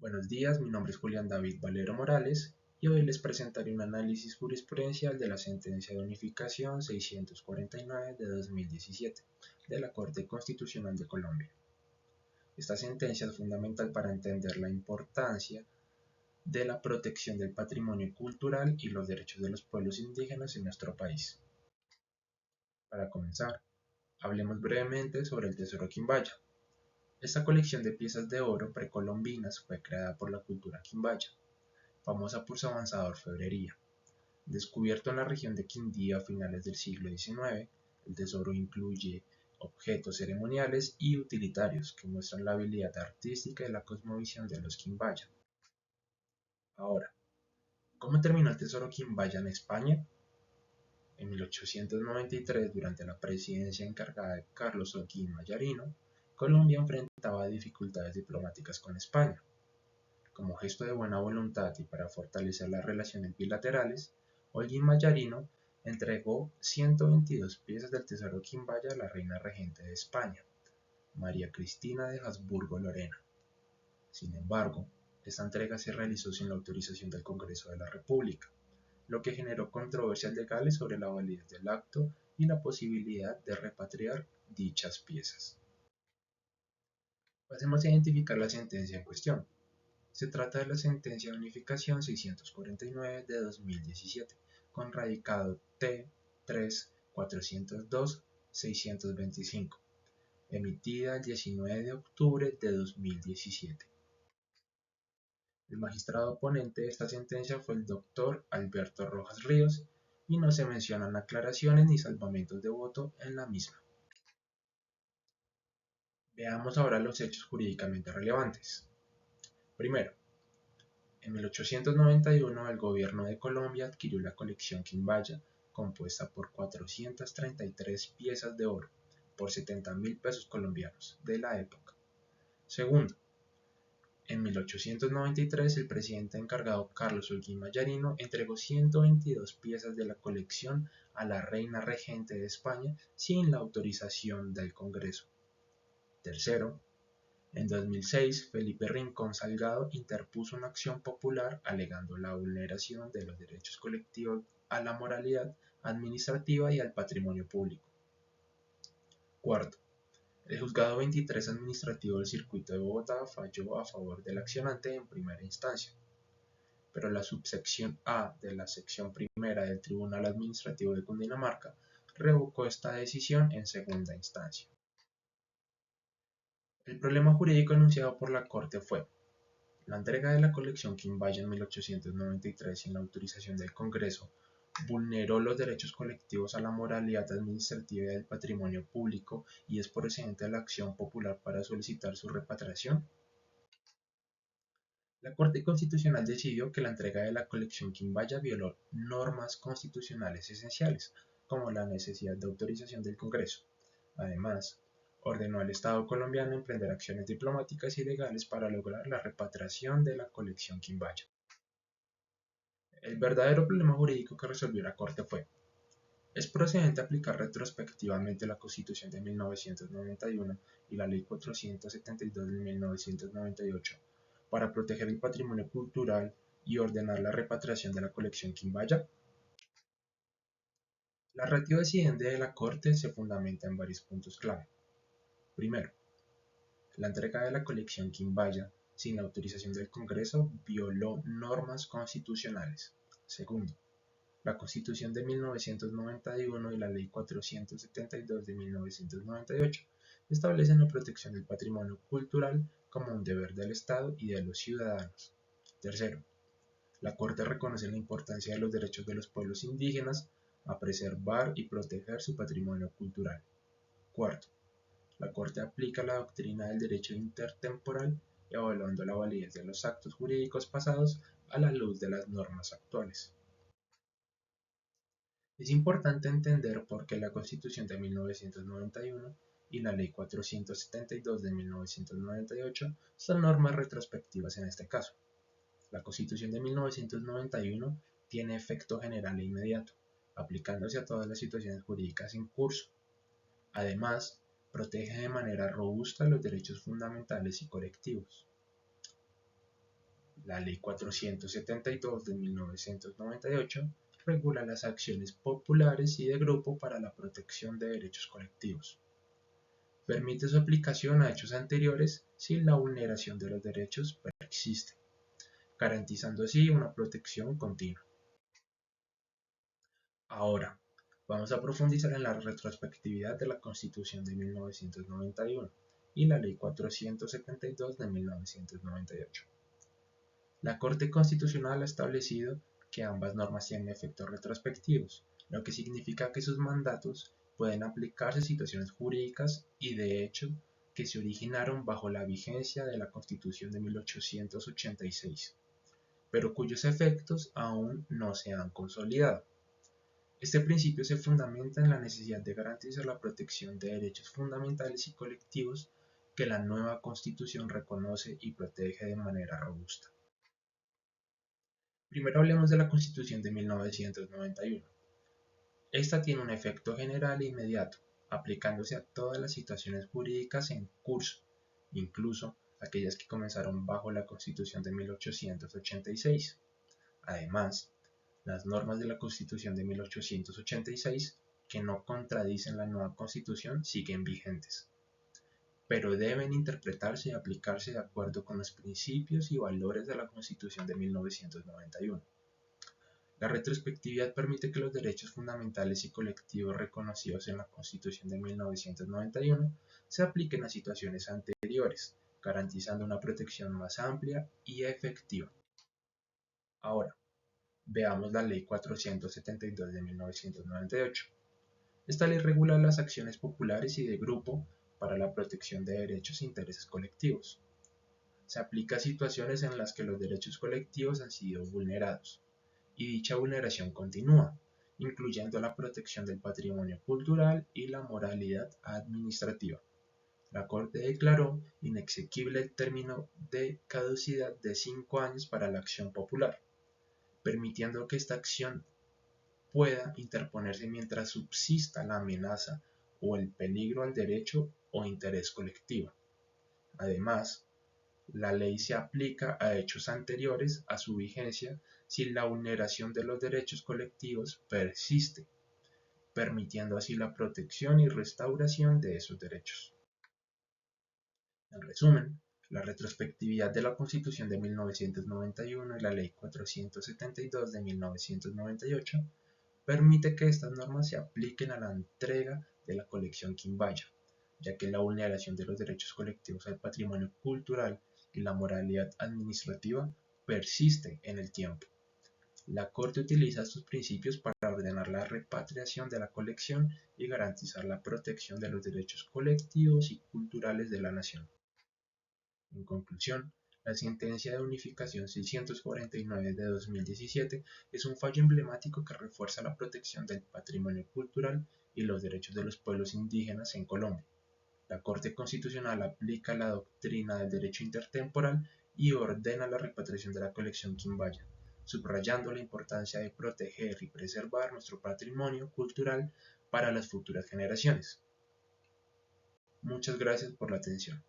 Buenos días, mi nombre es Julián David Valero Morales y hoy les presentaré un análisis jurisprudencial de la sentencia de unificación 649 de 2017 de la Corte Constitucional de Colombia. Esta sentencia es fundamental para entender la importancia de la protección del patrimonio cultural y los derechos de los pueblos indígenas en nuestro país. Para comenzar, hablemos brevemente sobre el Tesoro Quimbaya. Esta colección de piezas de oro precolombinas fue creada por la cultura quimbaya, famosa por su avanzada orfebrería. Descubierto en la región de Quindío a finales del siglo XIX, el tesoro incluye objetos ceremoniales y utilitarios que muestran la habilidad artística y la cosmovisión de los quimbaya. Ahora, ¿cómo terminó el tesoro quimbaya en España? En 1893, durante la presidencia encargada de Carlos Holguín Mallarino, Colombia enfrentaba dificultades diplomáticas con España. Como gesto de buena voluntad y para fortalecer las relaciones bilaterales, Holguín Mallarino entregó 122 piezas del tesoro quimbaya a la reina regente de España, María Cristina de Habsburgo-Lorena. Sin embargo, esta entrega se realizó sin la autorización del Congreso de la República, lo que generó controversias legales sobre la validez del acto y la posibilidad de repatriar dichas piezas. Pasemos a identificar la sentencia en cuestión. Se trata de la sentencia de unificación 649 de 2017, con radicado T3-402-625, emitida el 19 de octubre de 2017. El magistrado ponente de esta sentencia fue el Dr. Alberto Rojas Ríos y no se mencionan aclaraciones ni salvamentos de voto en la misma. Veamos ahora los hechos jurídicamente relevantes. Primero, en 1891 el gobierno de Colombia adquirió la colección Quimbaya, compuesta por 433 piezas de oro, por 70.000 pesos colombianos de la época. Segundo, en 1893 el presidente encargado Carlos Holguín Mallarino entregó 122 piezas de la colección a la reina regente de España sin la autorización del Congreso. Tercero, en 2006, Felipe Rincón Salgado interpuso una acción popular alegando la vulneración de los derechos colectivos a la moralidad administrativa y al patrimonio público. Cuarto, el Juzgado 23 Administrativo del Circuito de Bogotá falló a favor del accionante en primera instancia, pero la subsección A de la sección primera del Tribunal Administrativo de Cundinamarca revocó esta decisión en segunda instancia. El problema jurídico enunciado por la Corte fue: la entrega de la colección Quimbaya en 1893 sin la autorización del Congreso vulneró los derechos colectivos a la moralidad administrativa del patrimonio público y es procedente de la acción popular para solicitar su repatriación. La Corte Constitucional decidió que la entrega de la colección Quimbaya violó normas constitucionales esenciales, como la necesidad de autorización del Congreso. Además, ordenó al Estado colombiano emprender acciones diplomáticas y legales para lograr la repatriación de la colección Quimbaya. El verdadero problema jurídico que resolvió la Corte fue: ¿es procedente aplicar retrospectivamente la Constitución de 1991 y la Ley 472 de 1998 para proteger el patrimonio cultural y ordenar la repatriación de la colección Quimbaya? La ratio decidente de la Corte se fundamenta en varios puntos clave. Primero, la entrega de la colección Quimbaya sin la autorización del Congreso violó normas constitucionales. Segundo, la Constitución de 1991 y la Ley 472 de 1998 establecen la protección del patrimonio cultural como un deber del Estado y de los ciudadanos. Tercero, la Corte reconoce la importancia de los derechos de los pueblos indígenas a preservar y proteger su patrimonio cultural. Cuarto, la Corte aplica la doctrina del derecho intertemporal, evaluando la validez de los actos jurídicos pasados a la luz de las normas actuales. Es importante entender por qué la Constitución de 1991 y la Ley 472 de 1998 son normas retrospectivas en este caso. La Constitución de 1991 tiene efecto general e inmediato, aplicándose a todas las situaciones jurídicas en curso. Además, protege de manera robusta los derechos fundamentales y colectivos. La Ley 472 de 1998 regula las acciones populares y de grupo para la protección de derechos colectivos. Permite su aplicación a hechos anteriores sin la vulneración de los derechos persiste, garantizando así una protección continua. Ahora, vamos a profundizar en la retrospectividad de la Constitución de 1991 y la Ley 472 de 1998. La Corte Constitucional ha establecido que ambas normas tienen efectos retrospectivos, lo que significa que sus mandatos pueden aplicarse a situaciones jurídicas y de hecho que se originaron bajo la vigencia de la Constitución de 1886, pero cuyos efectos aún no se han consolidado. Este principio se fundamenta en la necesidad de garantizar la protección de derechos fundamentales y colectivos que la nueva Constitución reconoce y protege de manera robusta. Primero hablemos de la Constitución de 1991. Esta tiene un efecto general e inmediato, aplicándose a todas las situaciones jurídicas en curso, incluso aquellas que comenzaron bajo la Constitución de 1886. Además, las normas de la Constitución de 1886, que no contradicen la nueva Constitución, siguen vigentes, pero deben interpretarse y aplicarse de acuerdo con los principios y valores de la Constitución de 1991. La retrospectividad permite que los derechos fundamentales y colectivos reconocidos en la Constitución de 1991 se apliquen a situaciones anteriores, garantizando una protección más amplia y efectiva. Ahora, veamos la Ley 472 de 1998. Esta ley regula las acciones populares y de grupo para la protección de derechos e intereses colectivos. Se aplica a situaciones en las que los derechos colectivos han sido vulnerados, y dicha vulneración continúa, incluyendo la protección del patrimonio cultural y la moralidad administrativa. La Corte declaró inexequible el término de caducidad de 5 años para la acción popular, permitiendo que esta acción pueda interponerse mientras subsista la amenaza o el peligro al derecho o interés colectivo. Además, la ley se aplica a hechos anteriores a su vigencia si la vulneración de los derechos colectivos persiste, permitiendo así la protección y restauración de esos derechos. En resumen, la retrospectividad de la Constitución de 1991 y la Ley 472 de 1998 permite que estas normas se apliquen a la entrega de la colección Quimbaya, ya que la vulneración de los derechos colectivos al patrimonio cultural y la moralidad administrativa persiste en el tiempo. La Corte utiliza estos principios para ordenar la repatriación de la colección y garantizar la protección de los derechos colectivos y culturales de la nación. En conclusión, la sentencia de unificación 649 de 2017 es un fallo emblemático que refuerza la protección del patrimonio cultural y los derechos de los pueblos indígenas en Colombia. La Corte Constitucional aplica la doctrina del derecho intertemporal y ordena la repatriación de la colección Quimbaya, subrayando la importancia de proteger y preservar nuestro patrimonio cultural para las futuras generaciones. Muchas gracias por la atención.